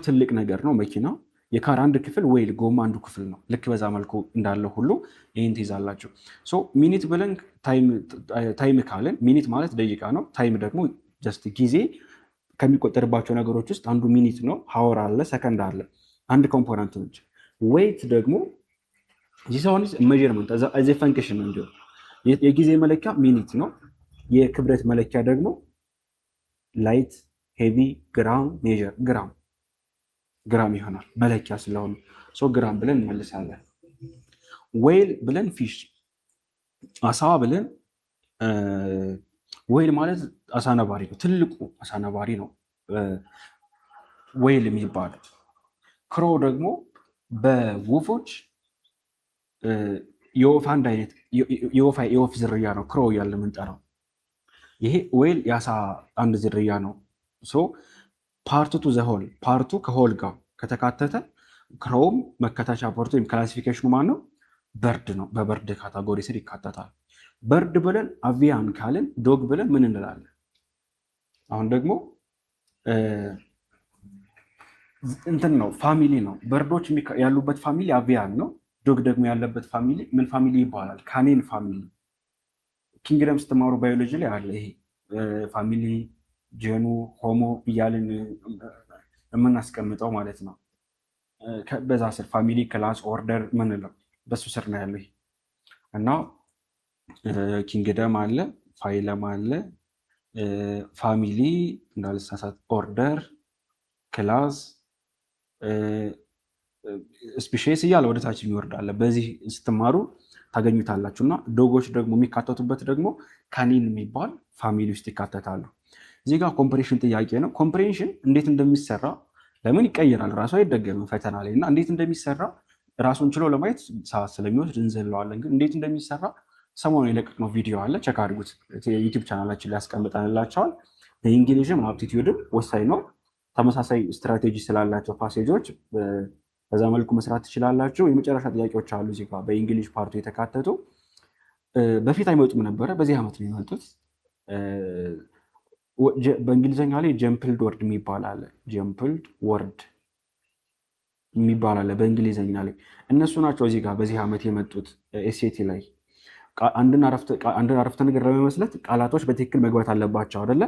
ትልቅ ነገር ነው መኪና። የካር አንድ ክፍል ዌይል ጎማ አንዱ ክፍል ነው። ልክ በዛ መልኩ እንዳለ ሁሉ ይህን ትይዛላችሁ። ሚኒት ብለን ታይም ካለን ሚኒት ማለት ደቂቃ ነው። ታይም ደግሞ ጀስት ጊዜ ከሚቆጠርባቸው ነገሮች ውስጥ አንዱ ሚኒት ነው። ሀወር አለ፣ ሰከንድ አለ፣ አንድ ኮምፖነንት ነች። ዌይት ደግሞ ዚስ ሜዥርመንት አዝ ኤ ፈንክሽን ነው። እንዲሁ የጊዜ መለኪያ ሚኒት ነው። የክብደት መለኪያ ደግሞ ላይት፣ ሄቪ፣ ግራም፣ ሜዥር ግራም ይሆናል መለኪያ ስለሆነ ግራም ብለን እንመልሳለን። ዌይል ብለን ፊሽ፣ አሳ ብለን ዌይል ማለት አሳ ነባሪ ነው። ትልቁ አሳ ነባሪ ነው ዌይል የሚባለው። ክሮ ደግሞ በወፎች የወፍ አንድ አይነት የወፍ ዝርያ ነው። ክሮ እያለ የምንጠራው ይሄ ዌይል የአሳ አንድ ዝርያ ነው። ፓርቱ ቱ ዘሆል ፓርቱ ከሆል ጋር ከተካተተ ክሮም መከታቻ ፓርቱ ወይም ክላሲፊኬሽኑ ማን ነው? በርድ ነው። በበርድ ካታጎሪ ስር ይካተታል። በርድ ብለን አቪያን ካልን ዶግ ብለን ምን እንላለን? አሁን ደግሞ እንትን ነው ፋሚሊ ነው። በርዶች ያሉበት ፋሚሊ አቪያን ነው። ዶግ ደግሞ ያለበት ፋሚሊ ምን ፋሚሊ ይባላል? ካኔን ፋሚሊ። ኪንግደም ስትማሩ ባዮሎጂ ላይ አለ ይሄ ፋሚሊ ጀኑ ሆሞ እያልን የምናስቀምጠው ማለት ነው። በዛ ስር ፋሚሊ፣ ክላስ፣ ኦርደር ምንለው በሱ ስር ነው ያለው እና ኪንግደም አለ፣ ፋይለም አለ፣ ፋሚሊ እንዳልሳሳት፣ ኦርደር፣ ክላስ፣ ስፔሺስ እያለ ወደታች የሚወርዳለ። በዚህ ስትማሩ ታገኙታላችሁ። እና ዶጎች ደግሞ የሚካተቱበት ደግሞ ካኒን የሚባል ፋሚሊ ውስጥ ይካተታሉ። እዚህ ጋር ኮምፕሬንሽን ጥያቄ ነው። ኮምፕሬንሽን እንዴት እንደሚሰራ ለምን ይቀየራል ራሱ አይደገምም ፈተና ላይ እና እንዴት እንደሚሰራ ራሱን ችሎ ለማየት ሰዓት ስለሚወስድ እንዘለዋለን። ግን እንዴት እንደሚሰራ ሰሞኑን የለቀቅነው ቪዲዮ አለ፣ ቸክ አድርጉት። ዩቲዩብ ቻናላችን ላይ ያስቀምጠንላቸዋል። የእንግሊዝም አፕቲቲዩድም ወሳኝ ነው። ተመሳሳይ ስትራቴጂ ስላላቸው ፓሴጆች በዛ መልኩ መስራት ትችላላችሁ። የመጨረሻ ጥያቄዎች አሉ እዚህ ጋር በእንግሊሽ ፓርቱ የተካተቱ። በፊት አይመጡም ነበረ፣ በዚህ ዓመት ነው የመጡት። በእንግሊዝኛ ላይ ጀምፕልድ ወርድ የሚባል አለ። ጀምፕልድ ወርድ የሚባል አለ በእንግሊዝኛ ላይ። እነሱ ናቸው እዚህ ጋር በዚህ ዓመት የመጡት ኤስኤቲ ላይ። አንድን አረፍተ ነገር ለመመስለት ቃላቶች በትክክል መግባት አለባቸው አይደለ?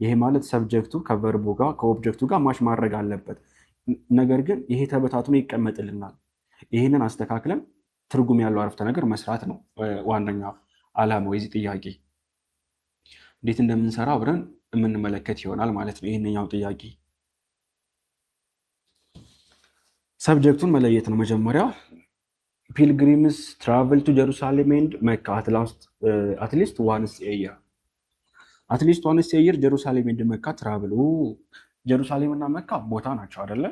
ይሄ ማለት ሰብጀክቱ ከቨርቡ ጋር ከኦብጀክቱ ጋር ማሽ ማድረግ አለበት። ነገር ግን ይሄ ተበታትኖ ይቀመጥልናል። ይህንን አስተካክለን ትርጉም ያለው አረፍተ ነገር መስራት ነው ዋነኛ ዓላማው የዚህ ጥያቄ። እንዴት እንደምንሰራ አብረን የምንመለከት ይሆናል ማለት ነው። ይህንኛው ጥያቄ ሰብጀክቱን መለየት ነው መጀመሪያ። ፒልግሪምስ ትራቨል ቱ ጀሩሳሌም ኤንድ መካ አትሊስት ዋንስ ኤ ይር። አትሊስት ዋንስ ኤ ይር ጀሩሳሌም ኤንድ መካ ትራቨል። ጀሩሳሌም እና መካ ቦታ ናቸው አይደለ?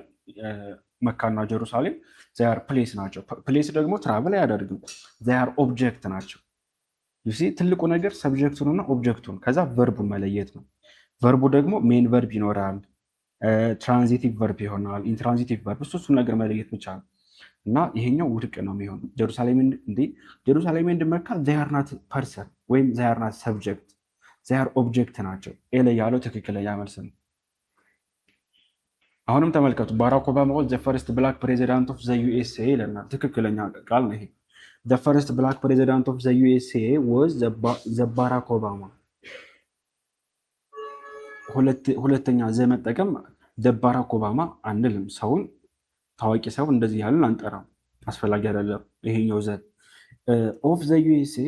መካና ጀሩሳሌም ዛያር ፕሌስ ናቸው። ፕሌስ ደግሞ ትራቨል አያደርግም፣ ዛያር ኦብጀክት ናቸው። ዩሲ ትልቁ ነገር ሰብጀክቱንና ኦብጀክቱን ከዛ ቨርቡን መለየት ነው። ቨርቡ ደግሞ ሜን ቨርብ ይኖራል፣ ትራንዚቲቭ ቨርብ ይሆናል፣ ኢንትራንዚቲቭ ቨርብ፣ እሱን ነገር መለየት ብቻ ነው እና ይሄኛው ውድቅ ነው የሚሆነው። ጀሩሳሌም ኤንድ መካ ዛያር ናት ፐርሰን ወይም ዛያር ናት ሰብጀክት፣ ዛያር ኦብጀክት ናቸው። ኤ ላይ ያለው ትክክለኛ መልስ ነው። አሁንም ተመልከቱ። ባራክ ኦባማ ዘ ፈርስት ብላክ ፕሬዚዳንት ኦፍ ዘ ዩኤስኤ ይለናል። ትክክለኛ ቃል ነው ይሄ። ዘ ፈርስት ብላክ ፕሬዚዳንት ኦፍ ዘ ዩኤስኤ ወዝ ዘ ባራክ ኦባማ። ሁለተኛ ዘ መጠቀም ዘ ባራክ ኦባማ አንልም። ሰውን ታዋቂ ሰው እንደዚህ ያለን አንጠራም፣ አስፈላጊ አይደለም። ይሄኛው ዘ ኦፍ ዘ ዩኤስኤ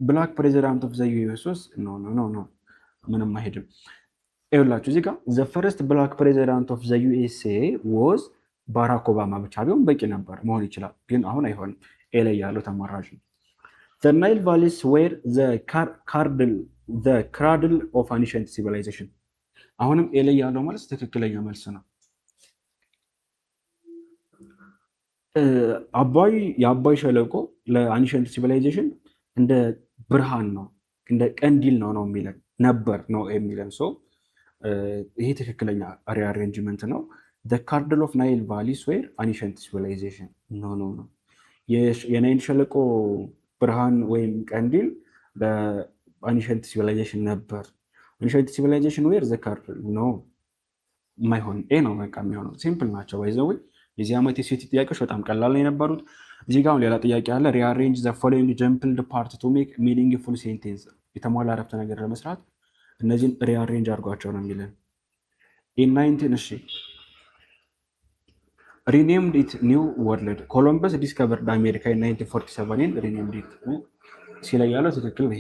ብላክ ፕሬዚዳንት ኦፍ ዘ ዩኤስኤ ኖ ምንም አይሄድም። ይኸውላችሁ እዚህ ጋር ዘ ፈርስት ብላክ ፕሬዚዳንት ኦፍ ዘ ዩኤስኤ ወዝ ባራክ ኦባማ ብቻ ቢሆን በቂ ነበር፣ መሆን ይችላል። ግን አሁን አይሆንም። ኤ ላይ ያለው ተመራጭ ነው። ዘ ናይል ቫሊስ ዌር ዘ ክራድል ኦፍ አንሸንት ሲቪላይዜሽን። አሁንም ኤ ላይ ያለው መልስ ትክክለኛ መልስ ነው። የአባይ ሸለቆ ለአንሸንት ሲቪላይዜሽን እንደ ብርሃን ነው፣ እንደ ቀንዲል ነው የሚለን ነበር ነው የሚለን ሰው ይሄ ትክክለኛ ሪአሬንጅመንት ነው። ዘ ካርድል ኦፍ ናይል ቫሊስ ዌር አንሸንት ሲቪላይዜሽን ኖ የናይል ሸለቆ ብርሃን ወይም ቀንዲል በአንሸንት ሲቪላይዜሽን ነበር። አንሸንት ሲቪላይዜሽን ዌር ዘ ካርድል ኖ የማይሆን ኤ ነው በቃ የሚሆነው። ሲምፕል ናቸው። ባይዘው የዚህ ዓመት የሴት ጥያቄዎች በጣም ቀላል ነው የነበሩት። እዚህ ጋር ሌላ ጥያቄ አለ። ሪአሬንጅ ዘ ፎሎዊንግ ጀምፕልድ ፓርት ቱ ሜክ ሚኒንግፉል ሴንቴንስ። የተሟላ አረፍተ ነገር ለመስራት እነዚህን ሪአሬንጅ አድርጓቸው ነው የሚለን። ኢን19 እሺ ሪኔምድ ኢት ኒው ወርልድ ኮሎምበስ ዲስከቨርድ አሜሪካ ኢን 1947 ሪኔምድ ኢት ሲለይ ያለው ትክክል ነው።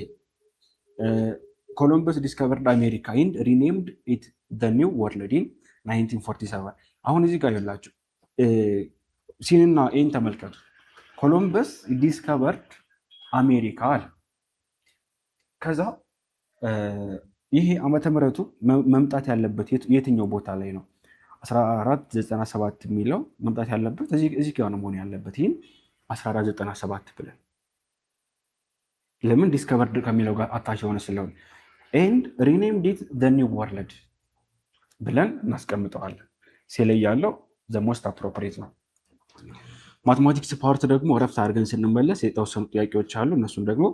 ኮሎምበስ ዲስከቨርድ አሜሪካ ኢን ሪኔምድ ኢት ዘ ኒው ወርልድ ኢን 1947። አሁን እዚህ ጋር ያላችሁ ሲንና ኤን ተመልከቱ። ኮሎምበስ ዲስከቨርድ አሜሪካ አለ። ከዛ ይሄ ዓመተ ምሕረቱ መምጣት ያለበት የትኛው ቦታ ላይ ነው? 1497 የሚለው መምጣት ያለበት እዚህ ጋር ነው መሆን ያለበት። ይህን 1497 ብለን ለምን ዲስከቨርድ ከሚለው ጋር አታች የሆነ ስለሆነ ኤንድ ሪኔምድ ኢት ዘ ኒው ወርልድ ብለን እናስቀምጠዋለን። ሲለይ ያለው ዘ ሞስት አፕሮፕሪየት ነው። ማትማቲክስ ፓርት ደግሞ እረፍት አድርገን ስንመለስ የተወሰኑ ጥያቄዎች አሉ። እነሱን ደግሞ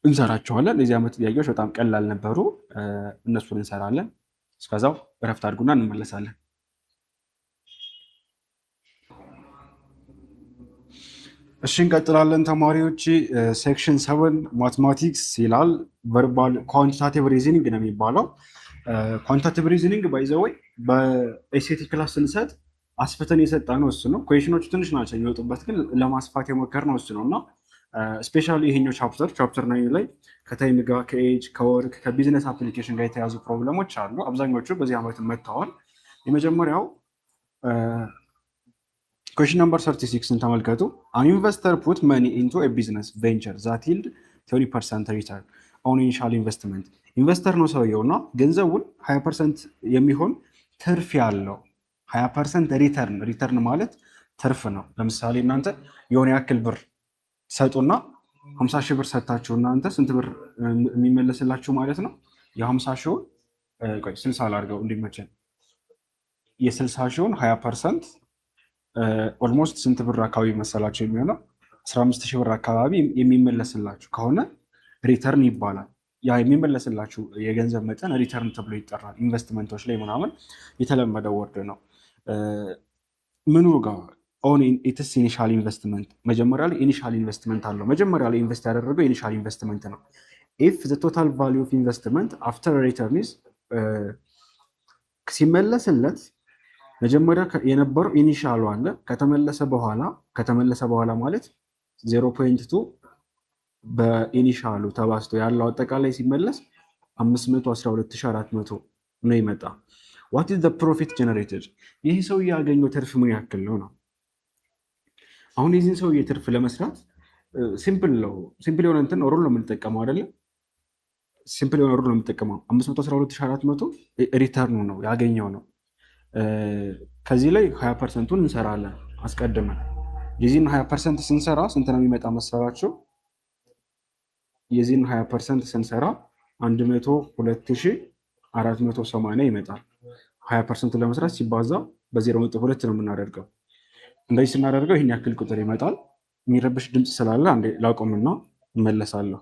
እንሰራቸዋለን። የዚህ ዓመት ጥያቄዎች በጣም ቀላል ነበሩ። እነሱን እንሰራለን። እስከዛው እረፍት አድርጉና እንመለሳለን። እሺ እንቀጥላለን ተማሪዎች። ሴክሽን 7 ማትማቲክስ ይላል። ቨርባል ኳንቲታቲቭ ሪዝኒንግ ነው የሚባለው። ኳንቲታቲቭ ሪዝኒንግ ባይ ዘ ወይ በኤስኤቲ ክላስ ስንሰጥ አስፍተን የሰጠ ነው እሱ ነው። ኩዌሽኖቹ ትንሽ ናቸው የሚወጡበት፣ ግን ለማስፋት የሞከርነው እሱ ነው እና ስፔሻሊ ይሄኛው ቻፕተር 9 ላይ ከታይም ጋር ከኤጅ ከወርክ ከቢዝነስ አፕሊኬሽን ጋር የተያዙ ፕሮብለሞች አሉ። አብዛኞቹ በዚህ ዓመት መጥተዋል። የመጀመሪያው ኩዌሽን ነምበር 36ን ተመልከቱ። አን ኢንቨስተር ፑት መኒ ኢንቱ ኤ ቢዝነስ ቬንቸር ዛት ይልድ 30% ሪተርን ኦን ኢኒሻል ኢንቨስትመንት። ኢንቨስተር ነው ሰውየው እና ገንዘቡን 20% የሚሆን ትርፍ ያለው 20% ሪተርን ማለት ትርፍ ነው። ለምሳሌ እናንተ የሆነ ያክል ብር ሰጡና 50 ሺህ ብር ሰጣችሁ እናንተ ስንት ብር የሚመለስላችሁ ማለት ነው? የ50 ሺውን 60 ላድርገው እንዲመቸን። የ60 ሺውን 20% ኦልሞስት ስንት ብር አካባቢ መሰላችሁ የሚሆነው? 15 ሺህ ብር አካባቢ የሚመለስላችሁ ከሆነ ሪተርን ይባላል። ያ የሚመለስላችሁ የገንዘብ መጠን ሪተርን ተብሎ ይጠራል። ኢንቨስትመንቶች ላይ ምናምን የተለመደ ወርድ ነው። ምኑ ጋር ኦን ኢትስ ኢኒሻል ኢንቨስትመንት፣ መጀመሪያ ላይ ኢኒሻል ኢንቨስትመንት አለው። መጀመሪያ ላይ ኢንቨስት ያደረገው ኢኒሻል ኢንቨስትመንት ነው። ኢፍ ዘ ቶታል ቫሊዩ ኦፍ ኢንቨስትመንት አፍተር ሪተርን ኢዝ ሲመለስለት መጀመሪያ የነበረው ኢኒሻሉ አለ። ከተመለሰ በኋላ ማለት 0.2 በኢኒሻሉ ተባዝቶ ያለው አጠቃላይ ሲመለስ 512400 ነው ይመጣ። ዋት ኢዝ ዘ ፕሮፊት ጀነሬትድ? ይህ ሰው ያገኘው ትርፍ ምን ያክል ነው ነው። አሁን የዚህን ሰው ትርፍ ለመስራት ሲምፕል የሆነ እንትን ሩል ነው የምንጠቀመው አይደለ? ሲምፕል የሆነ ሩል ነው የምንጠቀመው። 512400 ሪተርኑ ነው ያገኘው ነው። ከዚህ ላይ 20%ቱን እንሰራለን አስቀድመን። የዚህን 20% ስንሰራ ስንት ነው የሚመጣ መሰላችሁ? የዚህን 20% ስንሰራ 102480 ይመጣል። 20% ለመስራት ሲባዛ በ0.2 ነው የምናደርገው። እንደዚህ ስናደርገው ይህን ያክል ቁጥር ይመጣል። የሚረብሽ ድምፅ ስላለ አንዴ ላቆምና እመለሳለሁ።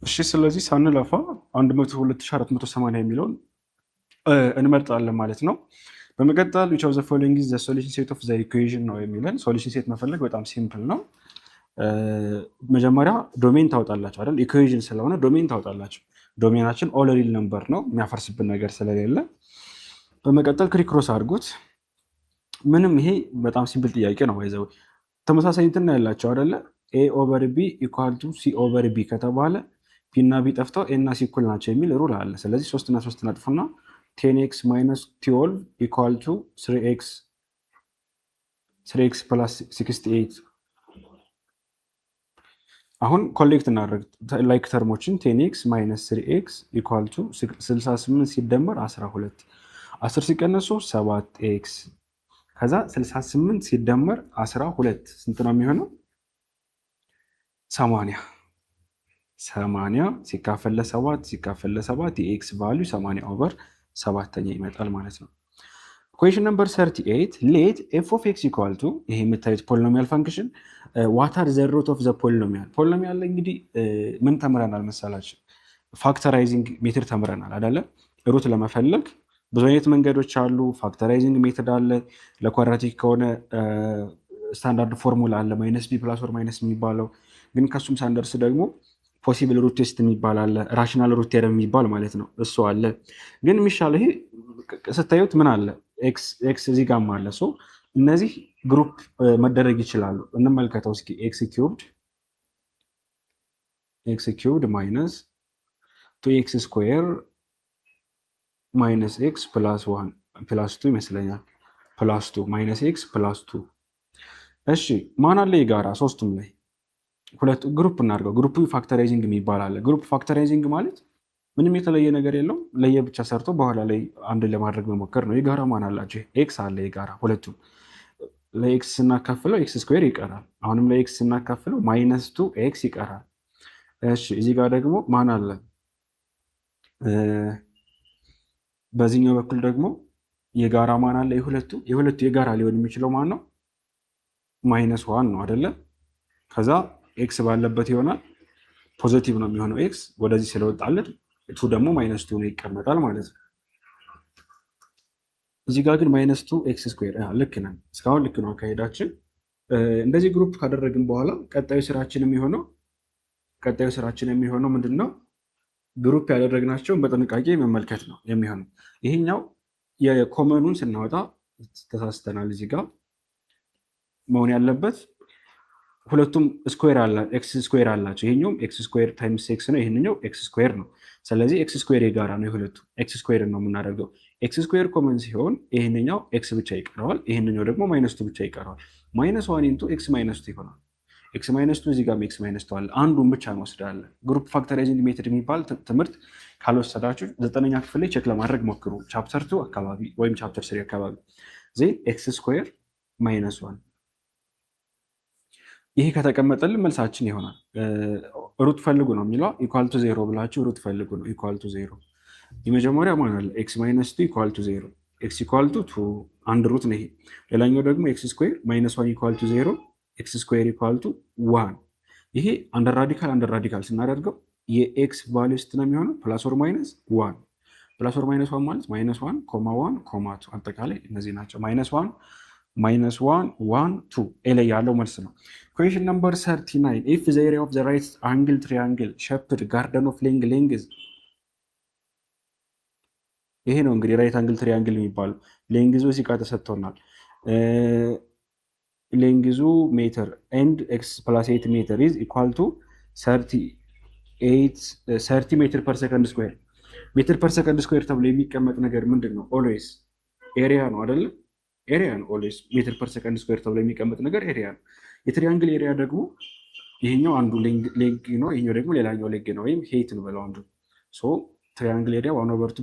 እሺ ስለዚህ ሳንለፋ 102480 የሚለውን እንመርጣለን ማለት ነው። በመቀጠል which of the following is the solution set of the equation ነው የሚለን። ሶሉሽን ሴት መፈለግ በጣም ሲምፕል ነው። መጀመሪያ ዶሜን ታወጣላችሁ አይደል? ኢኩዌሽን ስለሆነ ዶሜን ታወጣላችሁ። ዶሜናችን ኦል ሪል ነምበር ነው፣ የሚያፈርስብን ነገር ስለሌለ። በመቀጠል ክሪክሮስ አድርጉት። ምንም ይሄ በጣም ሲምፕል ጥያቄ ነው። ባይዘው ተመሳሳይ እንትን ያላቸው አይደለ? ኤ ኦቨር ቢ ኢኳል ቱ ሲ ኦቨር ቢ ከተባለ ፒ እና ቢ ጠፍተው ኤ እና ሲ እኩል ናቸው የሚል ሩል አለ። ስለዚህ 3 እና 3 ነጥፉና 10x minus 12 equal to 3x plus 68። አሁን ኮሌክት እናደርግ ላይክ ተርሞችን 10x minus 3x equal to 68 ሲደመር 12 10 ሲቀነሱ 7x ከዛ 68 ሲደመር 12 ስንት ነው የሚሆነው? 80 ሲካፈል ለ7 የኤክስ ቫልዩ 80 ኦቨር 7 ይመጣል ማለት ነው። ኩዌሽን ነምበር 38 ሌት ኤፍ ኦፍ ኤክስ ኢኳል ቱ ይሄ የምታዩት ፖሊኖሚያል ፈንክሽን ዋት አር ዘ ሩት ኦፍ ዘ ፖሊኖሚያል። ፖሊኖሚያል እንግዲህ ምን ተምረናል መሰላችሁ? ፋክተራይዚንግ ሜትድ ተምረናል አይደለ? ሩት ለመፈለግ ብዙ አይነት መንገዶች አሉ። ፋክተራይዚንግ ሜትድ አለ። ለኳድራቲክ ከሆነ ስታንዳርድ ፎርሙላ አለ፣ ማይነስ ቢ ፕላስ ኦር ማይነስ የሚባለው። ግን ከሱም ሳንደርስ ደግሞ ፖሲብል ሩት ቴስት የሚባል አለ፣ ራሽናል ሩት ቴረም የሚባል ማለት ነው። እሱ አለ። ግን የሚሻለው ይሄ ስታዩት ምን አለ ኤክስ እዚህ ጋርም አለ። እነዚህ ግሩፕ መደረግ ይችላሉ። እንመልከተው እስኪ ኤክስ ኪዩብድ ማይነስ ቱ ኤክስ ስኩዌር ማይነስ ኤክስ ፕላስ ቱ ይመስለኛል። ፕላስ ቱ ማይነስ ኤክስ ፕላስ ቱ። እሺ ማን አለ የጋራ ሶስቱም ላይ? ሁለት ግሩፕ እናድርገው። ግሩፕ ፋክተራይዚንግ የሚባል አለ። ግሩፕ ፋክተራይዚንግ ማለት ምንም የተለየ ነገር የለውም። ለየብቻ ሰርቶ በኋላ ላይ አንድ ለማድረግ መሞከር ነው። የጋራ ማን አላቸው? ኤክስ አለ የጋራ ሁለቱም። ለኤክስ ስናካፍለው ኤክስ ስኩዌር ይቀራል። አሁንም ለኤክስ ስናካፍለው ማይነስ ቱ ኤክስ ይቀራል። እሺ እዚህ ጋር ደግሞ ማን አለ? በዚህኛው በኩል ደግሞ የጋራ ማን አለ? የሁለቱ የጋራ ሊሆን የሚችለው ማን ነው? ማይነስ ዋን ነው አይደለ? ከዛ ኤክስ ባለበት ይሆናል ፖዚቲቭ ነው የሚሆነው። ኤክስ ወደዚህ ስለወጣለት ቱ ደግሞ ማይነስ ቱ ነው ይቀመጣል ማለት ነው። እዚህ ጋር ግን ማይነስ ቱ ኤክስ ስኩዌር ልክ ነን። እስካሁን ልክ ነው አካሄዳችን። እንደዚህ ግሩፕ ካደረግን በኋላ ቀጣዩ ስራችን የሚሆነው ምንድን ነው? ግሩፕ ያደረግናቸውን በጥንቃቄ መመልከት ነው የሚሆነው። ይሄኛው የኮመኑን ስናወጣ ተሳስተናል። እዚህ ጋር መሆን ያለበት ሁለቱም ስኩዌር ኤክስ ስኩዌር አላቸው። ይሄኛውም ኤክስ ስኩዌር ታይምስ ኤክስ ነው፣ ይሄንኛው ኤክስ ስኩዌር ነው። ስለዚህ ኤክስ ስኩዌር የጋራ ነው የሁለቱ። ኤክስ ስኩዌር ነው የምናደርገው። ኤክስ ስኩዌር ኮመን ሲሆን ይሄንኛው ኤክስ ብቻ ይቀረዋል፣ ይሄንኛው ደግሞ ማይነስ ቱ ብቻ ይቀረዋል። ማይነስ ዋን ኢንቱ ኤክስ ማይነስ ቱ ይሆናል። ኤክስ ማይነስ ቱ እዚህ ጋር ኤክስ ማይነስ ቱ አለ። አንዱን ብቻ እንወስዳለን። ግሩፕ ፋክተራይዚንግ ሜትድ የሚባል ትምህርት ካልወሰዳችሁ 9ኛ ክፍል ላይ ቼክ ለማድረግ ሞክሩ። ቻፕተር 2 አካባቢ ወይም ቻፕተር 3 አካባቢ ዜን ኤክስ ስኩዌር ማይነስ ዋን ይሄ ከተቀመጠልን መልሳችን ይሆናል። ሩት ፈልጉ ነው የሚለው። ኢኳል ቱ ዜሮ ብላችሁ ሩት ፈልጉ ነው። ኢኳል ቱ ዜሮ የመጀመሪያ ማን አለ? ኤክስ ማይነስ ቱ ኢኳል ቱ ዜሮ። ኤክስ ኢኳል ቱ አንድ ሩት ነው ይሄ። ሌላኛው ደግሞ ኤክስ ስኩዌር ማይነስ ዋን ኢኳል ቱ ዜሮ። ኤክስ ስኩዌር ኢኳል ቱ ዋን። ይሄ አንደር ራዲካል ስናደርገው የኤክስ ቫሊዩ ስንት ነው የሚሆነው? ፕላስ ኦር ማይነስ ዋን። ፕላስ ኦር ማይነስ ዋን ማለት ማይነስ ዋን ኮማ ዋን ኮማ ቱ። አጠቃላይ እነዚህ ናቸው። ማይነስ ዋን ማይነስ ዋን ዋን ቱ ኤ ላይ ያለው መልስ ነው። ኩዌሽን ነምበር 39 ኢፍ ዘ ኤሪያ ኦፍ ዘ ራይት አንግል ትሪያንግል ሼፕድ ጋርደን ኦፍ ሌንግዝ። ይሄ ነው እንግዲህ ራይት አንግል ትሪያንግል የሚባለው። ሌንግዙ እዚህ ጋር ተሰጥቶናል። ሌንግዙ ሜትር ኤንድ ኤክስ ፕላስ 8 ሜትር ኢዝ ኢኳል ቱ 30 ሜትር ፐር ሰከንድ ስኩዌር። ሜትር ፐር ሰከንድ ስኩዌር ተብሎ የሚቀመጥ ነገር ምንድን ነው? ኦልዌይስ ኤሪያ ነው አይደለም? ኤሪያ ነው። ኦልዌይስ ሜትር ፐር ሰከንድ ስኩዌር ተብሎ የሚቀመጥ ነገር ኤሪያ ነው። የትሪያንግል ኤሪያ ደግሞ ይሄኛው አንዱ ሌግ ነው፣ ይሄኛው ደግሞ ሌላኛው ሌግ ነው፣ ወይም ሄይት ነው በለው አንዱ። ሶ ትሪያንግል ኤሪያ ዋን ኦቨር ቱ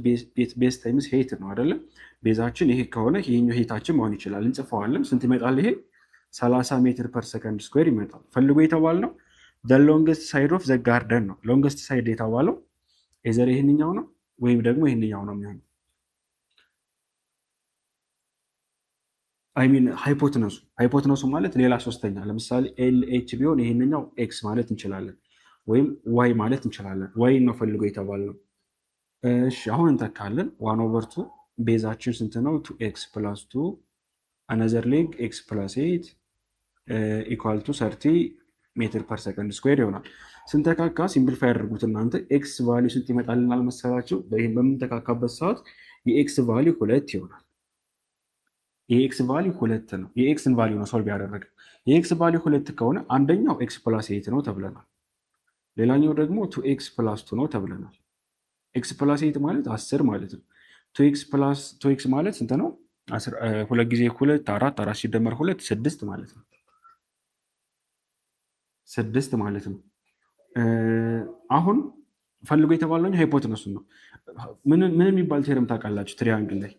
ቤዝ ታይምስ ሄይት ነው አይደለም? ቤዛችን ይሄ ከሆነ ይሄኛው ሄይታችን መሆን ይችላል። እንጽፈዋለን። ስንት ይመጣል? ይሄ 30 ሜትር ፐር ሰከንድ ስኩዌር ይመጣል። ፈልጎ የተባልነው ሎንገስት ሳይድ ኦፍ ዘ ጋርደን ነው። ሎንገስት ሳይድ የተባለው ኤዘር ይሄንኛው ነው ወይም ደግሞ ይሄንኛው ነው የሚሆነው። አይሚን ሃይፖትነሱ ማለት ሌላ ሶስተኛ። ለምሳሌ ኤል ኤች ቢሆን ይሄንኛው ኤክስ ማለት እንችላለን፣ ወይም ዋይ ማለት እንችላለን። ዋይ ነው ፈልጎ የተባልነው። እሺ አሁን እንተካለን። 1 ኦቨር 2 ቤዛችን ስንት ነው? 2x ፕላስ 2 አነዘር ሌግ ኤክስ ፕላስ 8 ኢኳል ቱ 30 ሜትር ፐር ሰከንድ ስኩዌር ይሆናል። ስንተካካ ሲምፕሊፋይ ያደርጉት እናንተ። ኤክስ ቫሊዩ ስንት ይመጣልናል መሰላችሁ? ይህም በምንተካካበት ሰዓት የኤክስ ቫሊዩ 2 ይሆናል። የኤክስ ቫሊዩ 2 ነው። የኤክስን ቫሊዩ ነው ሶልቭ ያደረገ። የኤክስ ቫሊዩ 2 ከሆነ አንደኛው ኤክስ ፕላስ 8 ነው ተብለናል። ሌላኛው ደግሞ 2x ፕላስ 2 ነው ተብለናል። ኤክስ ፕላስ 8 ማለት 10 ማለት ነው። 2x ማለት ስንት ነው? 2 ጊዜ 2 4 4 ሲደመር 2 6 ማለት ነው። 6 ማለት ነው። አሁን ፈልጎ የተባለው ሃይፖቴነሱን ነው። ምን የሚባል ቴረም ታውቃላችሁ? ትሪያንግል ላይ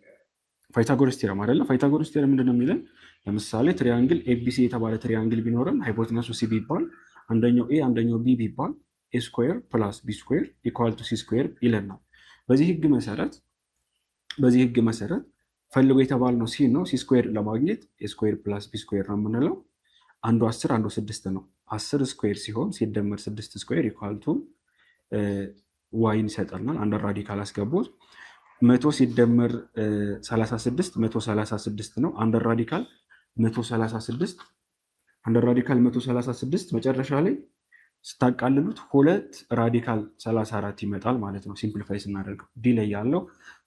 ፓይታጎረስ ቴረም አይደለ? ፓይታጎረስ ቴረም ምንድነው የሚለን? ለምሳሌ ትሪያንግል ኤቢሲ የተባለ ትሪያንግል ቢኖረን ሃይፖቴነሱ ሲ ቢባል አንደኛው ኤ አንደኛው ቢ ቢባል ኤ ስኩዌር ፕላስ ቢ ስኩዌር ኢኳል ቱ ሲ ስኩዌር ይለናል። በዚህ ህግ መሰረት ፈልጎ የተባልነው ሲ ነው። ሲ ስኩዌር ለማግኘት ኤ² + ቢ ስኩዌር ነው የምንለው። አንዱ 10 አንዱ 6 ነው። 10 ስኩዌር ሲሆን ሲደመር 6 ስኩዌር ኢኳል ቱ ዋይን ይሰጠናል። አንደር ራዲካል አስገቡት። 100 ሲደመር 36 136 ነው። አንደር ራዲካል 136 አንደር ራዲካል 136 መጨረሻ ላይ ስታቃልሉት 2 ራዲካል 34 ይመጣል ማለት ነው። ሲምፕሊፋይ ስናደርገው ዲ ላይ ያለው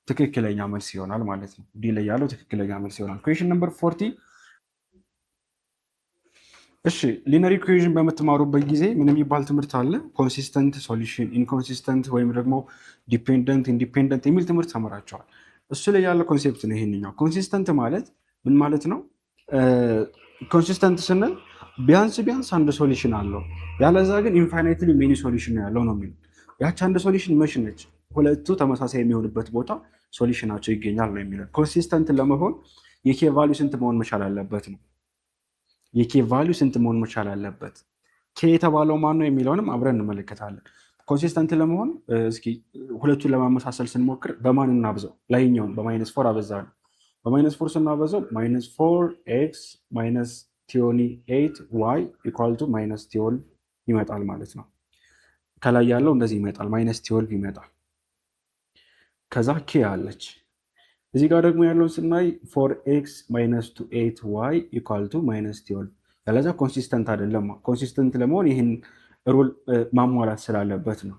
ትክክለኛ መልስ ይሆናል ማለት ነው። ዲ ላይ ያለው ትክክለኛ መልስ ይሆናል። ኩዌሽን ነምበር 40። እሺ ሊነር ኢኩዌሽን በምትማሩበት ጊዜ ምን የሚባል ትምህርት አለ? ኮንሲስተንት ሶሉሽን፣ ኢንኮንሲስተንት ወይም ደግሞ ዲፔንደንት ኢንዲፔንደንት የሚል ትምህርት ተምራቸዋል። እሱ ላይ ያለ ኮንሴፕት ነው ይሄንኛው። ኮንሲስተንት ማለት ምን ማለት ነው? ኮንሲስተንት ስንል ቢያንስ አንድ ሶሉሽን አለው፣ ያለዛ ግን ኢንፋይናይትሊ ሜኒ ሶሉሽን ነው ያለው ነው የሚለው። ያቺ አንድ ሶሉሽን መች ነች? ሁለቱ ተመሳሳይ የሚሆንበት ቦታ ሶሉሽናቸው ይገኛል ነው የሚለው። ኮንሲስተንት ለመሆን የኬ ቫሊዩ ስንት መሆን መቻል አለበት ነው። የኬ ቫሊዩ ስንት መሆን መቻል አለበት? ኬ የተባለው ማን ነው የሚለውንም አብረን እንመለከታለን። ኮንሲስተንት ለመሆን እስኪ ሁለቱን ለማመሳሰል ስንሞክር በማን እናብዘው? ላይኛውን በ-4 አበዛለሁ። በ-4 ስናበዛው -4x -28y ኢኳል ቱ -12 ይመጣል ማለት ነው። ከላይ ያለው እንደዚህ ይመጣል፣ -12 ይመጣል። ከዛ ኬ አለች። እዚህ ጋር ደግሞ ያለውን ስናይ 4x -28y ኢኳል ቱ -12 ያለዛ ኮንሲስተንት አይደለም። ኮንሲስተንት ለመሆን ይህን ሩል ማሟላት ስላለበት ነው።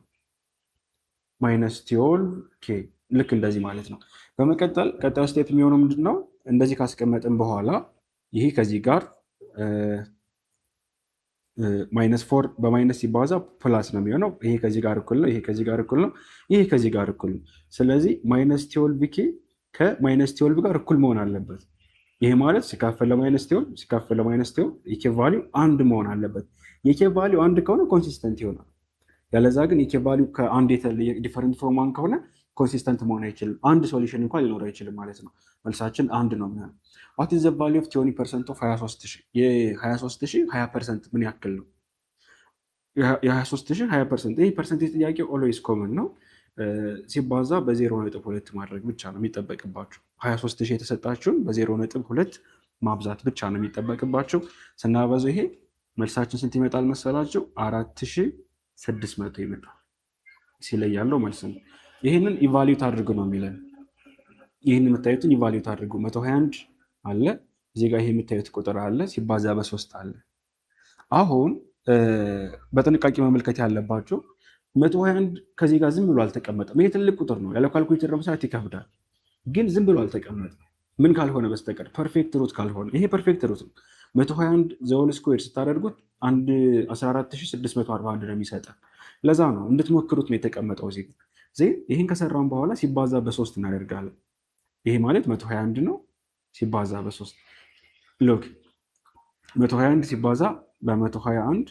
-12 ኬ ልክ እንደዚህ ማለት ነው። በመቀጠል ቀጣዩ ስቴፕ የሚሆነው ምንድን ነው? እንደዚህ ካስቀመጥን በኋላ ይሄ ከዚህ ጋር -4 በማይነስ ሲባዛ ፕላስ ነው የሚሆነው። ይሄ ከዚህ ጋር እኩል ነው፣ ይሄ ከዚህ ጋር እኩል ነው፣ ይሄ ከዚህ ጋር እኩል ነው። ስለዚህ -12 ኬ ከ-12 ጋር እኩል መሆን አለበት። ይሄ ማለት ሲካፈል ለ-12 ሲካፈል ለ-12 የኬ ቫሊዩ አንድ መሆን አለበት። የኬ ቫሊዩ አንድ ከሆነ ኮንሲስተንት ይሆናል። ያለዛ ግን የኬ ቫሊዩ ከአንድ የተለየ ዲፈረንት ፍሮም ዋን ከሆነ ኮንሲስተንት መሆን አይችልም። አንድ ሶሉሽን እንኳን ሊኖር አይችልም ማለት ነው። መልሳችን አንድ ነው የሚሆነው። ዋት ኢዝ ዘ ቫሊዩ ኦፍ 20% ኦፍ 23000? የ23000 20% ምን ያክል ነው? የ23000 20%። ይህ ፐርሰንቴጅ ጥያቄ ኦልዌይስ ኮመን ነው። ሲባዛ በ0.2 ማድረግ ብቻ ነው የሚጠበቅባቸው። 23000 የተሰጣችሁን በ0.2 ማብዛት ብቻ ነው የሚጠበቅባቸው። ስናበዛው ይሄ መልሳችን ስንት ይመጣል መሰላችሁ? 4600 ይመጣል። ሲለይ ያለው መልስ ነው። ይህንን ኢቫሉዌት አድርጉ ነው የሚለን። ይህን የምታዩትን ኢቫሉዌት አድርጉ። 121 አለ እዚህ ጋር፣ ይሄ የምታዩት ቁጥር አለ ሲባዛ በ3 አለ። አሁን በጥንቃቄ መመልከት ያለባቸው 121 ከዚህ ጋር ዝም ብሎ አልተቀመጠም። ይሄ ትልቅ ቁጥር ነው፣ ያለ ካልኩሌተር ለመስራት ይከብዳል። ግን ዝም ብሎ አልተቀመጠም። ምን ካልሆነ በስተቀር ፐርፌክት ሩት ካልሆነ። ይሄ ፐርፌክት ሩት ነው። 121 ዘሆል ስኩዌር ስታደርጉት 14641 ነው የሚሰጠን። ለዛ ነው እንድትሞክሩት ነው የተቀመጠው እዚህ። ይህን ከሰራን በኋላ ሲባዛ በ3 እናደርጋለን። ይሄ ማለት 121 ነው ሲባዛ በ3። ሎክ 121 ሲባዛ በ121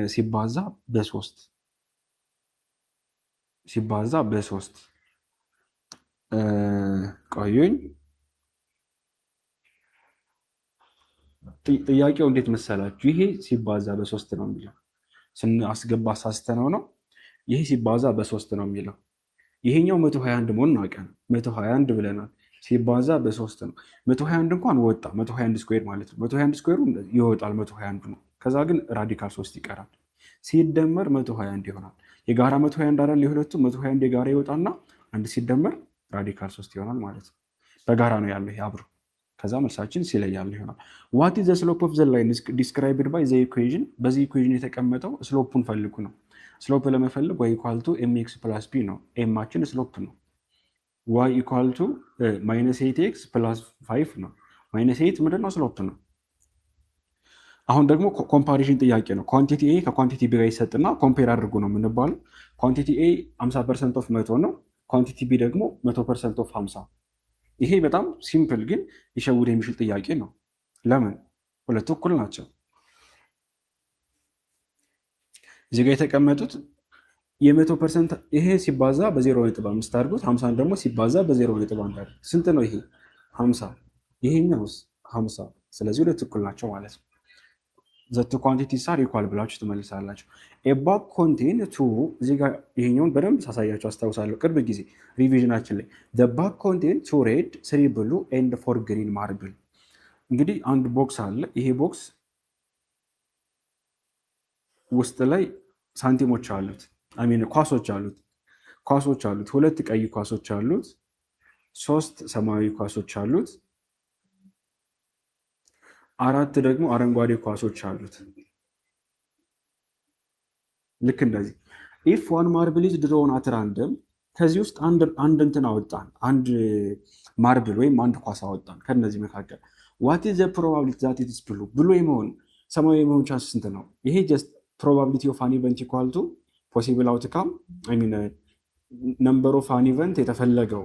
ሲባዛ በ3 ሲባዛ በ3 ቆዩኝ። ጥያቄው እንዴት መሰላችሁ? ይሄ ሲባዛ በ3 ነው የሚለው ስናስገባ ሳስተነው ነው። ይሄ ሲባዛ በ3 ነው የሚለው። ይሄኛው 121 መሆኑን አውቀን 121 ብለናል። ሲባዛ በ3 ነው። 121 እንኳን ወጣ፣ 121 ስኩዌር ማለት ነው። 121 ስኩዌሩ ይወጣል፣ 121 ነው። ከዛ ግን ራዲካል 3 ይቀራል። ሲደመር 121 ይሆናል። የጋራ 121 አይደል? የሁለቱም 121 የጋራ ይወጣና አንድ ሲደመር ራዲካል 3 ይሆናል ማለት ነው። በጋራ ነው ያለው ይሄ አብሮ። ከዛ መልሳችን ሲለይ ያለው ይሆናል። ዋት ኢዝ ዘ ስሎፕ ኦፍ ዘ ላይን ዲስክራይብድ ባይ ዘ ኢኩዌሽን? በዚህ ኢኩዌሽን የተቀመጠው ስሎፑን ፈልጉ ነው። ስሎፕ ለመፈለግ ዋይ ኢኳል ቱ ኤምኤክስ ፕላስ ፒ ነው። ኤማችን ስሎፕ ነው። ዋይ ኢኳል ቱ -8ኤክስ ፕላስ 5 ነው። -8 ምንድን ነው? ስሎፕ ነው። አሁን ደግሞ ኮምፓሪዥን ጥያቄ ነው። ኳንቲቲ ኤ ከኳንቲቲ ቢ ጋር ይሰጥና ኮምፔር አድርጉ ነው የምንባለው። ኳንቲቲ ኤ 50% ኦፍ 100 ነው። ኳንቲቲ ቢ ደግሞ 100% ኦፍ 50። ይሄ በጣም ሲምፕል ግን ሊሸውድ የሚችል ጥያቄ ነው። ለምን? ሁለቱ እኩል ናቸው። እዚህ ጋር የተቀመጡት የ100% ይሄ ሲባዛ በ0.5 አድርጉት፣ 50 ደግሞ ሲባዛ በ0.1 አድርጉት። ስንት ነው ይሄ? 50። ይሄኛውስ 50። ስለዚህ ሁለቱ እኩል ናቸው ማለት ነው። ዘቱ ኳንቲቲስ አር ኢኳል ብላችሁ ትመልሳላችሁ። ኤባግ ኮንቴን ቱ እዚህ ጋር ይሄኛውን በደንብ ሳሳያችሁ አስታውሳለሁ ቅርብ ጊዜ ሪቪዥናችን ላይ ባግ ኮንቴን ቱ ሬድ 3 ብሉ ኤንድ 4 ግሪን ማርብል። እንግዲህ አንድ ቦክስ አለ። ይሄ ቦክስ ውስጥ ላይ ሳንቲሞች አሉት፣ አሚን ኳሶች አሉት። ሁለት ቀይ ኳሶች አሉት፣ 3 ሰማያዊ ኳሶች አሉት፣ 4 ደግሞ አረንጓዴ ኳሶች አሉት። ልክ እንደዚህ ኢፍ ዋን ማርብል ኢዝ ድሮውን አት ራንደም፣ ከዚህ ውስጥ አንድ እንትን አወጣን፣ አንድ ማርብል ወይም አንድ ኳስ አወጣን። ከነዚህ መካከል ዋት ኢዝ ዘ ፕሮባቢሊቲ ዛት ኢት ኢዝ ብሉ፣ ብሉ የመሆን ሰማያዊ የመሆን ቻንስ ስንት ነው? ይሄ ጀስት ፕሮባቢሊቲ ኦፍ አን ኢቨንት ኢኳል ቱ ፖሲብል አውትካም አይ ሚን ነምበር ኦፍ አን ኢቨንት የተፈለገው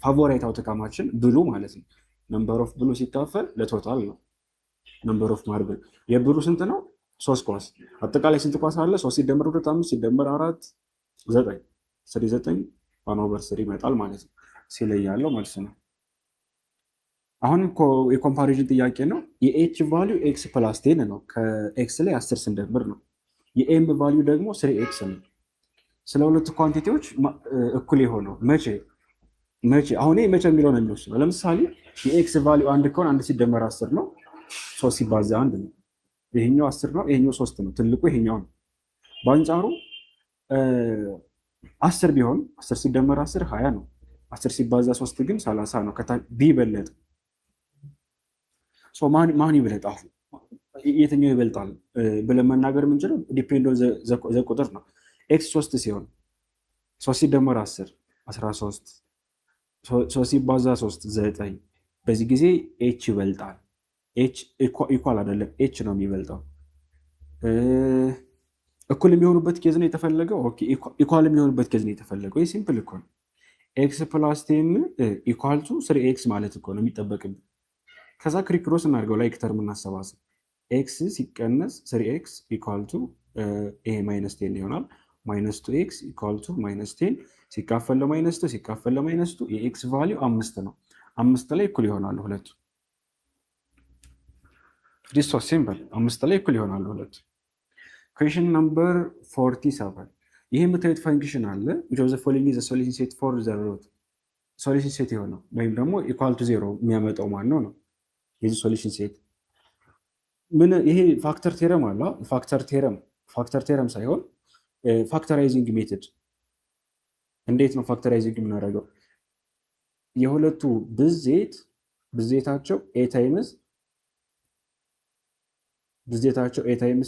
ፋቮራይት አውትካማችን ብሉ ማለት ነው። ነምበር ኦፍ ብሉ ሲካፈል ለቶታል ነው። ነምበር ኦፍ ማርብል የብሉ ስንት ነው? 3 ኳስ። አጠቃላይ ስንት ኳስ አለ? 3 ሲደመር 2 5 ሲደመር 4 9 9 1/3 ይመጣል ማለት ነው። ሲለያለው ማለት ነው። አሁን የኮምፓሪዥን ጥያቄ ነው። የኤች ቫሊዩ ኤክስ ፕላስ 10 ነው። ከኤክስ ላይ 10 ስንደምር ነው። የኤም ቫሊዩ ደግሞ 3 ነው። ስለ ሁለቱ ኳንቲቲዎች እኩል የሆነው መቼ አሁን መቼ የሚለው ነው የሚወስነው። ለምሳሌ የኤክስ ቫሊዩ 1 ከሆነ 1 ሲደመር 10 ነው። 3 ሲባዛ 1 ነው። ይሄኛው 10 ነው፣ ይሄኛው 3 ነው። ትልቁ ይሄኛው ነው። በአንጻሩ 10 ቢሆን 10 ሲደመር 10 20 ነው። 10 ሲባዛ 3 ግን 30 ነው። ቢ በለጠ። ማን ይበልጥ? አሁን የትኛው ይበልጣል ብለን መናገር የምንችለው ዲፔንድ ኦን ዘ ቁጥር ነው። ኤክስ 3 ሲሆን 3 ሲደመር 10 13፣ 3 ሲባዛ 3 9። በዚህ ጊዜ ኤች ይበልጣል። ኤች ኢኳል አይደለም፣ ኤች ነው የሚበልጠው። እኩል የሚሆኑበት ኬዝ ነው የተፈለገው። ኦኬ ኢኳል የሚሆኑበት ኬዝ ነው የተፈለገው። ይህ ሲምፕል እኮ ነው። ኤክስ ፕላስ 10 ኢኳል ቱ 3 ማለት እኮ ነው የሚጠበቅብን። ከዛ ክሪክሮስ እናድርገው፣ ላይክ ተርም እናሰባስብ። ኤክስ ሲቀነስ 3 ኢኳል ቱ ይሄ ማይነስ 10 ይሆናል። ማይነስ 2 ኢኳል ቱ ማይነስ 10 ሲካፈል ለማይነስ 2 ሲካፈል ለማይነስ 2 የኤክስ ቫሊዩ 5 ነው። 5 ላይ እኩል ይሆናሉ ሁለቱ። ዲስ ሶ ሲምፕል። 5 ላይ እኩል ይሆናሉ ሁለቱ። ኩዌሽን ነምበር 47 ይሄ የምታዩት ፈንክሽን አለ which of the following is a solution set for the root ሶሉሽን ሴት የሆነው ወይም ደግሞ ኢኳል ቱ 0 የሚያመጣው ማን ነው? የዚህ ሶሉሽን ሴት ምን? ይሄ ፋክተር ቴረም አለ። ፋክተር ቴረም ሳይሆን ፋክተራይዚንግ ሜተድ። እንዴት ነው ፋክተራይዚንግ የምናደርገው? የሁለቱ ብዜታቸው ኤ ታይምስ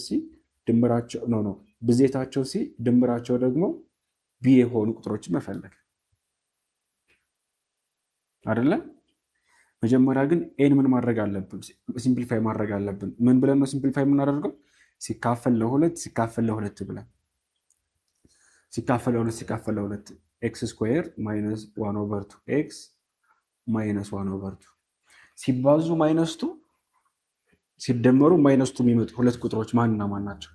ሲ ድምራቸው ብዜታቸው ሲ ድምራቸው ደግሞ ቢ የሆኑ ቁጥሮችን መፈለግ አይደለ? መጀመሪያ ግን ኤን ምን ማድረግ አለብን? ሲምፕሊፋይ ማድረግ አለብን። ምን ብለን ነው ሲምፕሊፋይ የምናደርገው? ሲካፈል ለሁለት ብለን ሲካፈል ለሁለት ኤክስ ስኩዌር ማይነስ 1/2 ኤክስ ማይነስ 1/2 ሲባዙ ማይነስቱ ሲደመሩ ማይነስቱ የሚመጡ ሁለት ቁጥሮች ማንና ማን ናቸው?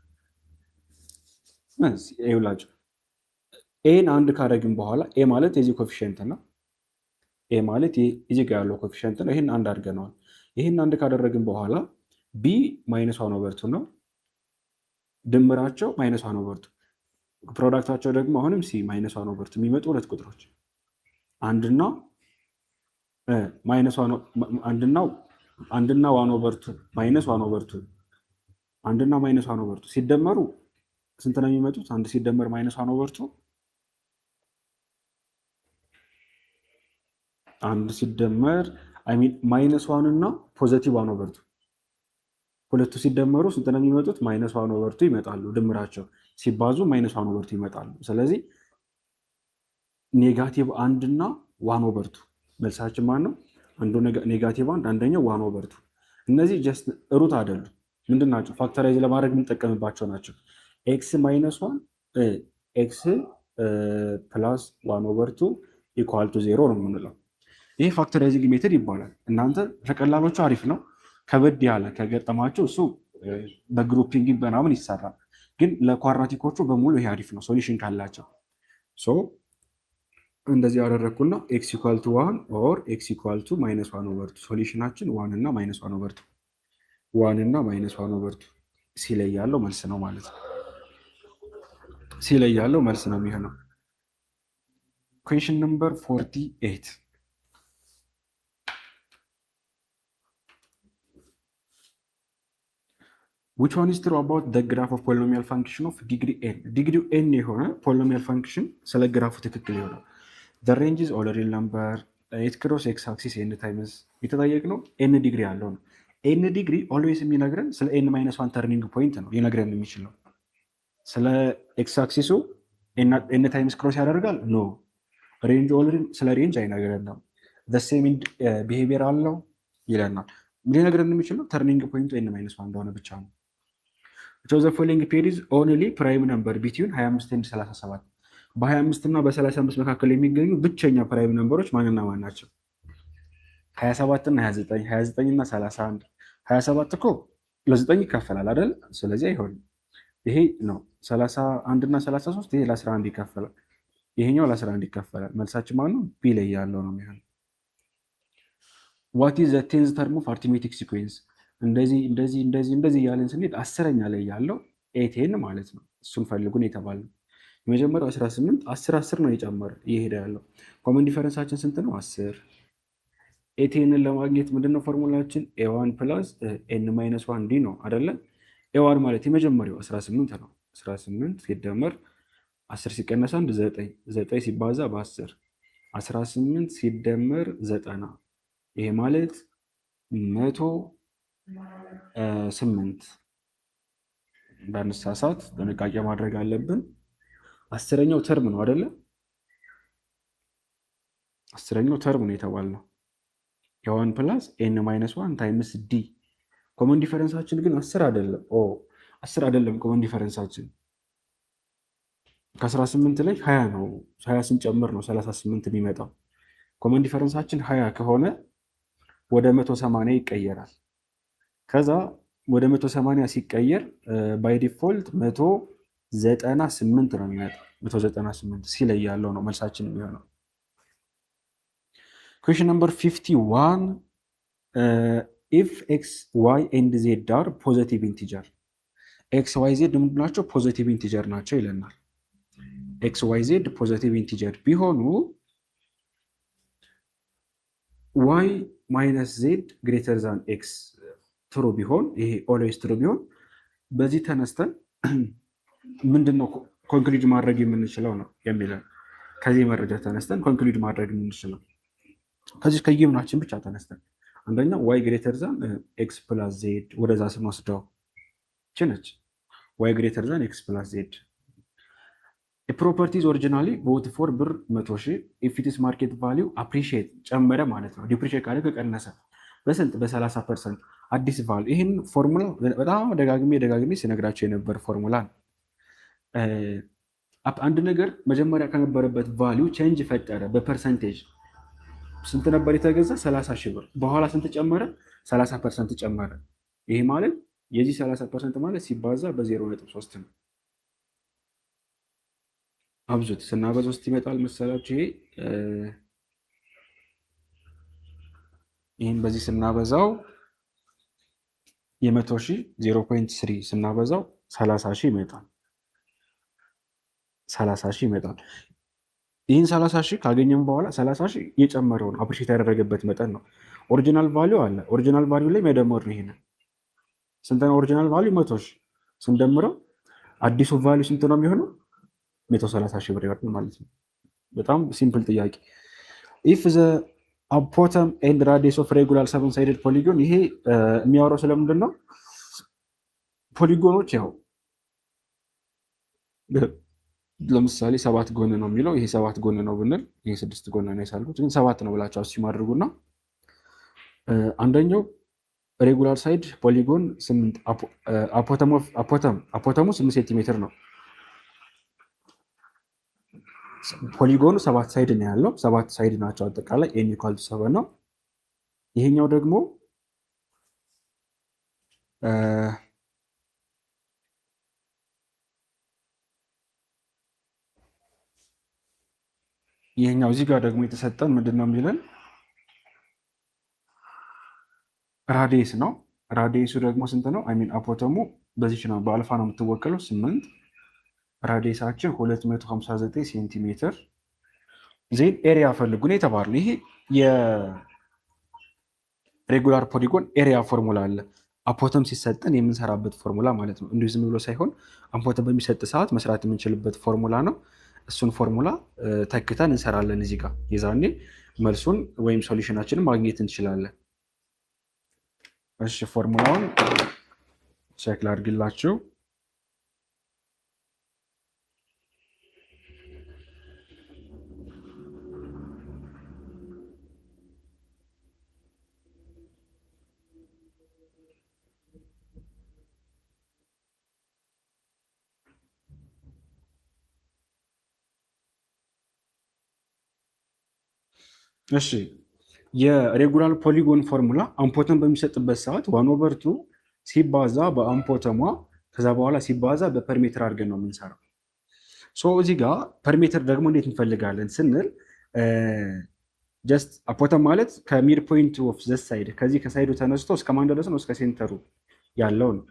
ይኸውላችሁ ኤን አንድ ካደረግን በኋላ ኤ ማለት የዚህ ኮፊሽንት ነው። ኤ ማለት እዚህ ጋር ያለው ኮፊሽንት ነው። ይህን አንድ አድርገነዋል። ይህን አንድ ካደረግን በኋላ ቢ ማይነስ 1/2 ነው። ድምራቸው ማይነስ 1/2 ፕሮዳክታቸው ደግሞ አሁንም ሲ ማይነስ 1/2 የሚመጡ ሁለት ቁጥሮች አንድና ማይነስ 1/2 ማይነስ 1/2 አንድና ማይነስ 1/2 ሲደመሩ ስንት ነው የሚመጡት? አንድ ሲደመር ማይነስ 1/2 አንድ ሲደመር ማይነስ 1 እና ፖዘቲቭ 1/2 ሁለቱ ሲደመሩ ስንት ነው የሚመጡት? ማይነስ 1/2 ይመጣሉ። ድምራቸው ሲባዙ ማይነስ 1/2 ይመጣሉ። ስለዚህ ኔጋቲቭ 1 እና 1/2 መልሳችን ማን ነው? አንዱ ኔጋቲቭ 1 አንደኛው 1/2። እነዚህ ጀስት ሩት አይደሉም። ምንድን ናቸው? ፋክተራይዝ ለማድረግ የምንጠቀምባቸው ናቸው። ኤክስ ማይነስ 1 ኤክስ ፕላስ 1/2 ኢኳል ቱ 0 ነው የምንለው። ይህ ፋክተራይዚንግ ሜተድ ይባላል። እናንተ ለቀላሎቹ አሪፍ ነው። ከበድ ያለ ከገጠማቸው እሱ በግሩፒንግ ምናምን ይሰራል። ግን ለኳድራቲኮቹ በሙሉ ይሄ አሪፍ ነው ሶሉሽን ካላቸው። እንደዚህ ያደረግኩና ኤክስ ኢኳል ቱ 1 ኦር ኤክስ ኢኳል ቱ ማይነስ 1/2 ሶሉሽናችን 1 እና ማይነስ 1/2 ዋን እና ማይነስ ዋን ኦቨር ቱ ሲ ላይ ያለው መልስ ነው ማለት ነው። ሲ ላይ ያለው መልስ ነው የሚሆነው። ኩዌሽን ነምበር 48 which one is true about the graph of polynomial function of degree n ዲግሪው n የሆነ polynomial function ስለ ግራፉ ትክክል የሆነ the range is all real number it cross x axis n times የተጠየቅነው n ዲግሪ ያለው ነው። n ዲግሪ ኦልዌይስ የሚነግረን ስለ n ማይነስ ዋን ተርኒንግ ፖይንት ነው ሊነግረን የሚችለው። ስለ ኤክስ አክሲሱ n ታይምስ ክሮስ ያደርጋል ኖ ሬንጅ ኦልሬዲ ስለ ሬንጅ አይነግረንም። ሴም ቢሄቪየር አለው ይለናል። ሊነግረን የሚችለው ተርኒንግ ፖይንቱ n ማይነስ ዋን እንደሆነ ብቻ ነው። ዘ ፎሎዊንግ ፔር ኢዝ ኦንሊ ፕራይም ነምበር ቢትዊን 25 እና 37 በ25 እና በ35 መካከል የሚገኙ ብቸኛ ፕራይም ነምበሮች ማንና ማን ናቸው? 27 እና 29 29 እና 31 27 እኮ ለ9 ይካፈላል አይደል? ስለዚህ አይሆንም። ይሄ ነው 31 እና 33 ይሄ ለ11 ይካፈላል። ይሄኛው ለ11 ይካፈላል። መልሳችን ማን ነው? ቢ ላይ ያለው ነው የሚሆነው። ዋት ኢዝ ዘ ቴንዝ ተርም ኦፍ አርትሜቲክ ሲኩዌንስ እንደዚህ እንደዚህ እንደዚህ እንደዚህ እያለን ስንሄድ 10ኛ ላይ ያለው ኤቴን ማለት ነው። እሱን ፈልጉን የተባለው የመጀመሪያው 18 10 10 ነው የጨመረ እየሄደ ያለው። ኮመን ዲፈረንሳችን ስንት ነው? 10። ኤቴንን ለማግኘት ምንድነው ፎርሙላችን? ኤ1 ፕላስ ኤን ማይነስ ዋን ዲ ነው አይደለ? ኤዋን ማለት የመጀመሪያው 18 ነው። 18 ሲደመር 10 ሲቀነስ 1 9 9 ሲባዛ በ10 18 ሲደመር 90 ይሄ ማለት 108 እንዳንሳሳት ጥንቃቄ ማድረግ አለብን። 10ኛው ተርም ነው አይደለ? 10ኛው ተርም ነው የተባልነው። ኤዋን ፕላስ ኤን ማይነስ ዋን ታይምስ ዲ ኮመን ዲፈረንሳችን ግን 10 አይደለም። 10 አይደለም ኮመን ዲፈረንሳችን ከ18 ላይ 20 ነው። 20 ስንጨምር ነው 38 የሚመጣው። ኮመን ዲፈረንሳችን 20 ከሆነ ወደ 180 ይቀየራል። ከዛ ወደ 180 ሲቀየር ባይ ዲፎልት 198 ነው የሚመጣው። 198 ሲ ላይ ያለው ነው መልሳችን የሚሆነው። ኩዌሽን ነምበር 51 ኢፍ ኤክስ ዋይ ኤንድ ዜድ አር ፖዘቲቭ ኢንቲጀር ኤክስ ዋይ ዜድ ምንድን ናቸው? ፖዘቲቭ ኢንቲጀር ናቸው ይለናል። ኤክስ ዋይ ዜድ ፖዘቲቭ ኢንቲጀር ቢሆኑ ዋይ ማይነስ ዜድ ግሬተር ዛን ኤክስ ትሩ ቢሆን ይሄ ኦልዌይስ ትሩ ቢሆን በዚህ ተነስተን ምንድነው ኮንክሉድ ማድረግ የምንችለው ነው የሚለን። ከዚህ መረጃ ተነስተን ኮንክሉድ ማድረግ የምንችለው ከዚህ ከጊቭናችን ብቻ ተነስተን አንደኛ ዋይ ግሬተር ዛን ኤክስ ፕላስ ዜድ ወደዛ ስንወስደው ችነች ዋይ ግሬተር ዛን ኤክስ ፕላስ ዜድ ፕሮፐርቲዝ ኦሪጂናሊ ቦት ፎር ብር 100,000 ኢፊቲስ ማርኬት ቫሊዩ አፕሪሺየት ጨመረ ማለት ነው። ዲፕሪሺየት ካደረገ ቀነሰ በስንት? በ30%። አዲስ ቫሊዩ ይህን ፎርሙላ በጣም ደጋግሜ ሲነግራቸው የነበር ፎርሙላ ነው። አንድ ነገር መጀመሪያ ከነበረበት ቫሊዩ ቼንጅ ፈጠረ በፐርሰንቴጅ ስንት ነበር የተገዛ? 30,000 ብር። በኋላ ስንት ጨመረ? 30% ጨመረ። ይሄ ማለት የዚህ 30% ማለት ሲባዛ በ0.3 ነው። አብዙት ስናበዛ ውስጥ ይመጣል መሰላችሁ። ይህን በዚህ ስናበዛው የ100,000 0.3 ስናበዛው 30,000 ይመጣል። 30,000 ይመጣል። ይህን 30,000 ካገኘም በኋላ 30,000 የጨመረውን አፕሪሼት ያደረገበት መጠን ነው። ኦሪጂናል ቫሊዩ አለ። ኦሪጂናል ቫሊዩ ላይ መደመር ነው። ይሄንን ስንት ነው? ኦሪጂናል ቫሊዩ 100,000 ስንደምረው አዲሱ ቫሊዩ ስንት ነው የሚሆነው? 130,000 ብር ይወርዳል ማለት ነው። በጣም ሲምፕል ጥያቄ። ኢፍ ዘ አፖተም ኤንድ ራዲየስ ኦፍ ሬጉላር ሰቨን ሳይድድ ፖሊጎን ይሄ የሚያወራው ስለምንድን ነው? ፖሊጎኖች ያው ለምሳሌ 7 ጎን ነው የሚለው ይሄ 7 ጎን ነው ብንል ይሄ 6 ጎን ነው የሳልኩት ግን 7 ነው ብላችሁ አስዩም አድርጉና አንደኛው ሬጉላር ሳይድ ፖሊጎን 8 አፖተሙ 8 ሴንቲሜትር ነው። ፖሊጎኑ 7 ሳይድ ነው ያለው። 7 ሳይድ ናቸው አጠቃላይ ኤን ኢኳል ቱ 7 ነው። ይሄኛው ደግሞ ይሄኛው እዚህ ጋር ደግሞ የተሰጠን ምንድነው የሚለን ራዲየስ ነው። ራዲየሱ ደግሞ ስንት ነው? አይ ሚን አፖተሙ በዚች ነው በአልፋ ነው የምትወከለው 8 ራዲየሳችን 259 ሴንቲሜትር ዜን ኤሪያ ፈልጉ ነው የተባለው። ይሄ የሬጉላር ፖሊጎን ኤሪያ ፎርሙላ አለ። አፖተም ሲሰጠን የምንሰራበት ፎርሙላ ማለት ነው። እንዲሁ ዝም ብሎ ሳይሆን አፖተም በሚሰጥ ሰዓት መስራት የምንችልበት ፎርሙላ ነው። እሱን ፎርሙላ ተክተን እንሰራለን እዚህ ጋር። የዛኔ መልሱን ወይም ሶሉሽናችንን ማግኘት እንችላለን። እሺ ፎርሙላውን ቼክ ላድርግላችሁ። እሺ የሬጉላር ፖሊጎን ፎርሙላ አምፖተም በሚሰጥበት ሰዓት 1/2 ሲባዛ በአምፖተሟ ከዛ በኋላ ሲባዛ በፐርሜትር አድርገን ነው የምንሰራው። እዚህ ጋር ፐርሜትር ደግሞ እንዴት እንፈልጋለን ስንል ጀስት አፖተም ማለት ከሚድ ፖይንት ኦፍ ዘ ሳይድ ከዚህ ከሳይዱ ተነስቶ እስከ ማን ድረስ ነው? እስከ ሴንተሩ ያለው ነው።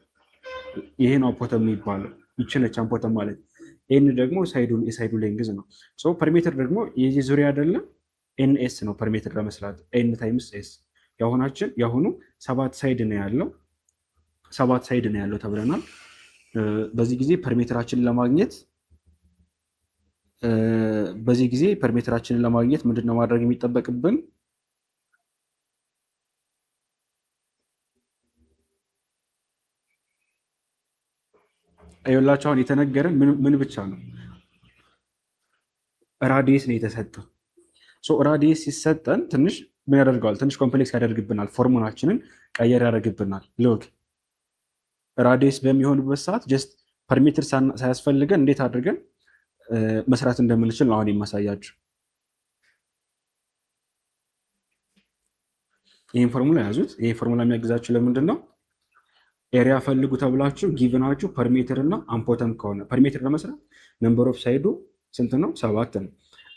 ይሄ ነው አፖተም የሚባለው። ይችነች አፖተም ማለት። ኤን ደግሞ የሳይዱ ሌንግዝ ነው። ፐርሜትር ደግሞ የዚህ ዙሪያ አይደለም ኤንኤስ ነው ፐርሜትር ለመስራት ኤን ታይምስ ኤስ። የአሁኑ 7 ሳይድ ነው ያለው 7 ሳይድ ነው ያለው ተብለናል። በዚህ ጊዜ ፐርሜትራችንን ለማግኘት ምንድነው ማድረግ የሚጠበቅብን? ይኸውላችሁ አሁን የተነገረን ምን ብቻ ነው? ራዲየስ ነው የተሰጠው። ራዲየስ ሲሰጠን ትንሽ ምን ያደርገዋል? ትንሽ ኮምፕሌክስ ያደርግብናል። ፎርሙላችንን ቀየር ያደርግብናል። ሎክ ራዲየስ በሚሆንበት ሰዓት ጀስት ፐርሜትር ሳያስፈልገን እንዴት አድርገን መስራት እንደምንችል ነው አሁን የማሳያችሁ። ይህን ፎርሙላ ያዙት። ይህ ፎርሙላ የሚያግዛችሁ ለምንድን ነው? ኤሪያ ፈልጉ ተብላችሁ ጊቭናችሁ ፐርሜትር እና አምፖተም ከሆነ ፐርሜትር ለመስራት ነምበር ኦፍ ሳይዱ ስንት ነው? 7 ነው።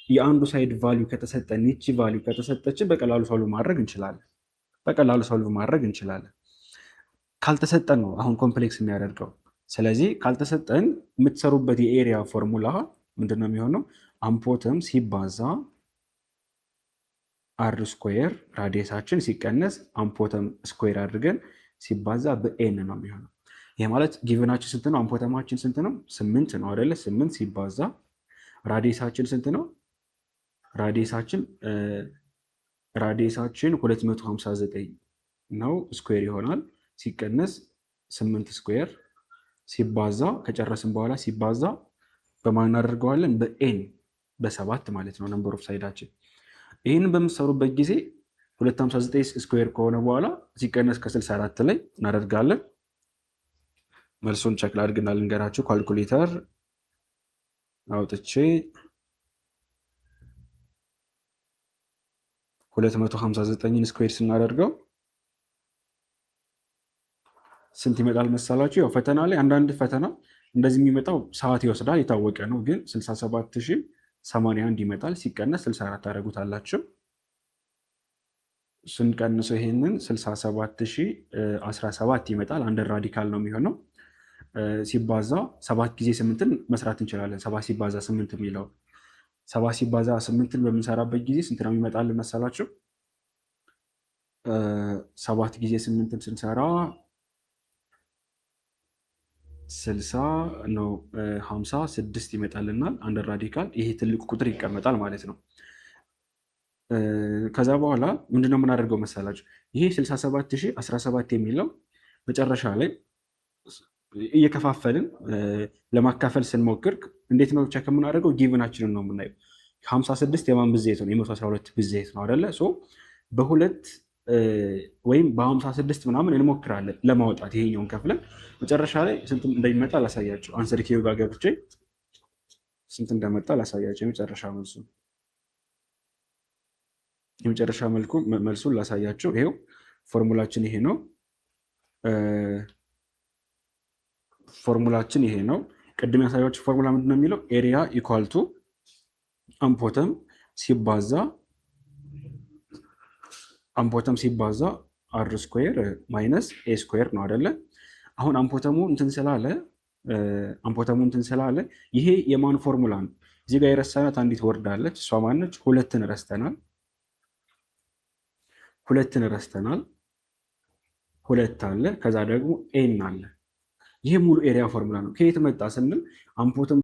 የአንዱ ሳይድ ቫሊዩ ከተሰጠን ይቺ ቫሊዩ ከተሰጠችን በቀላሉ ሶልቭ ማድረግ እንችላለን። ካልተሰጠን ነው አሁን ኮምፕሌክስ የሚያደርገው። ስለዚህ ካልተሰጠን የምትሰሩበት የኤሪያ ፎርሙላ ምንድነው የሚሆነው? አምፖተም ሲባዛ አር ስኩዌር ራዲየሳችን ሲቀነስ አምፖተም ስኩዌር አድርገን ሲባዛ በኤን ነው የሚሆነው። ይህ ማለት ጊቭናችን ስንት ነው? አምፖተማችን ስንት ነው? 8 ነው አይደለ? 8 ሲባዛ ራዲየሳችን ስንት ነው? ራዲየሳችን 259 ነው ስኩዌር ይሆናል። ሲቀነስ 8 ስኩዌር ሲባዛ ከጨረስን በኋላ ሲባዛ በማን እናደርገዋለን? በኤን በ7 ማለት ነው ነምበር ኦፍ ሳይዳችን። ይህንን በምትሰሩበት ጊዜ 259 ስኩዌር ከሆነ በኋላ ሲቀነስ ከ64 ላይ እናደርጋለን። መልሱን ቸክ ላድርግና ልንገራችሁ። ካልኩሌተር አውጥቼ 259 ስኩዌር ስናደርገው ስንት ይመጣል መሰላችሁ? ያው ፈተና ላይ አንዳንድ ፈተና እንደዚህ የሚመጣው ሰዓት ይወስዳል፣ የታወቀ ነው። ግን 67081 ይመጣል። ሲቀነስ 64 ታደርጉታላችሁ። ስንቀንሰው ይሄንን 67017 ይመጣል። አንድ ራዲካል ነው የሚሆነው። ሲባዛ 7 ጊዜ 8ን መስራት እንችላለን። 7 ሲባዛ 8 የሚለው 7 ሲባዛ 8ን በምንሰራበት ጊዜ ስንት ነው የሚመጣልን መሰላችሁ? 7 ጊዜ 8ን ስንሰራ 60 ነው 56 ይመጣልናል። አንድ ራዲካል ይሄ ትልቁ ቁጥር ይቀመጣል ማለት ነው። ከዛ በኋላ ምንድነው የምናደርገው መሰላችሁ? ይሄ 67017 የሚለው መጨረሻ ላይ እየከፋፈልን ለማካፈል ስንሞክር እንዴት ነው ቸክ የምናደርገው? ጊቭናችንን ነው የምናየው። 56 የማን ብዜት ነው? የ112 ብዜት ነው አይደለ? በሁለት ወይም በ56 ምናምን እንሞክራለን ለማውጣት። ይሄኛውን ከፍለን መጨረሻ ላይ ስንት እንደሚመጣ ላሳያቸው። አንሰር ኪው ጋር ገብቼ ስንት እንደመጣ ላሳያቸው። የመጨረሻ መልሱን ላሳያቸው። ይሄው ፎርሙላችን ይሄ ነው። ቅድም ያሳያችሁ ፎርሙላ ምንድን ነው የሚለው? ኤሪያ ኢኳል ቱ አምፖተም ሲባዛ አር ስኩዌር ማይነስ ኤ ስኩዌር ነው አይደለ? አሁን አምፖተሙ እንትን ስላለ ይሄ የማን ፎርሙላ ነው? እዚህ ጋር የረሳናት አንዲት ወርድ አለች። እሷ ማነች? ሁለትን ረስተናል። ሁለት አለ፣ ከዛ ደግሞ ኤን አለ። ይሄ ሙሉ ኤሪያ ፎርሙላ ነው። ከየት መጣ ስንል አምፖተሙ